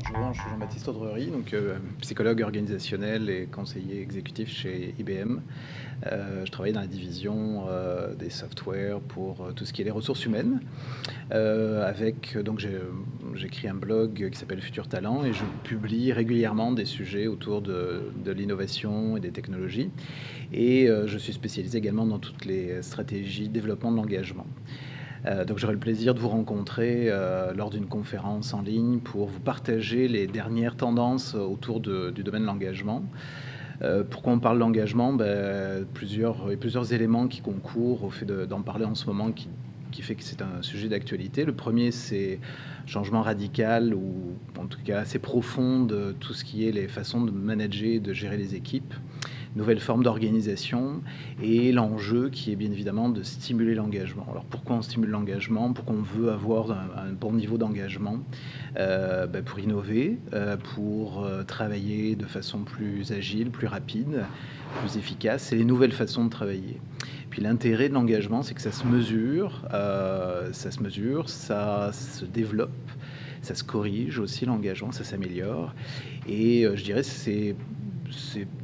Bonjour, je suis Jean-Baptiste Audrery, psychologue organisationnel et conseiller exécutif chez IBM. Je travaille dans la division des softwares pour tout ce qui est les ressources humaines. J'écris un blog qui s'appelle Futur Talent et je publie régulièrement des sujets autour de l'innovation et des technologies. Et je suis spécialisé également dans toutes les stratégies de développement de l'engagement. Donc j'aurai le plaisir de vous rencontrer lors d'une conférence en ligne pour vous partager les dernières tendances autour du domaine de l'engagement. Pourquoi on parle d'engagement? Plusieurs éléments qui concourent au fait d'en parler en ce moment qui fait que c'est un sujet d'actualité. Le premier, c'est un changement radical ou en tout cas assez profond de tout ce qui est les façons de manager et de gérer les équipes, nouvelle forme d'organisation et l'enjeu qui est bien évidemment de stimuler l'engagement. Alors pourquoi on stimule l'engagement? Pourquoi on veut avoir un bon niveau d'engagement? Pour innover, pour travailler de façon plus agile, plus rapide, plus efficace. C'est les nouvelles façons de travailler. Puis l'intérêt de l'engagement, c'est que ça se mesure, ça se développe, ça se corrige aussi l'engagement, ça s'améliore. Et je dirais c'est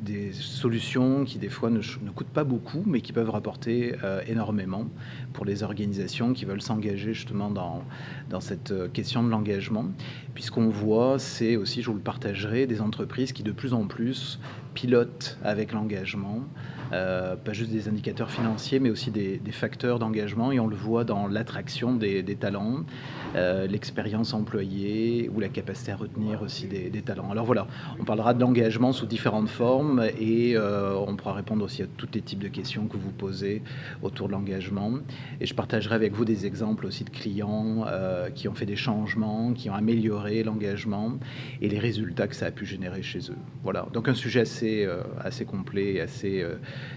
des solutions qui des fois ne coûtent pas beaucoup, mais qui peuvent rapporter énormément pour les organisations qui veulent s'engager justement dans cette question de l'engagement. Puis ce qu'on voit, c'est aussi, je vous le partagerai, des entreprises qui de plus en plus pilotent avec l'engagement, pas juste des indicateurs financiers, mais aussi des facteurs d'engagement. Et on le voit dans l'attraction des talents, l'expérience employée ou la capacité à retenir aussi des talents. Alors voilà, on parlera de l'engagement sous différentes formes et on pourra répondre aussi à tous les types de questions que vous posez autour de l'engagement. Et je partagerai avec vous des exemples aussi de clients qui ont fait des changements, qui ont amélioré l'engagement et les résultats que ça a pu générer chez eux. Voilà, donc un sujet assez complet, assez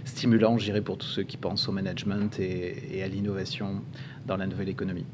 stimulant, je dirais, pour tous ceux qui pensent au management et à l'innovation dans la nouvelle économie.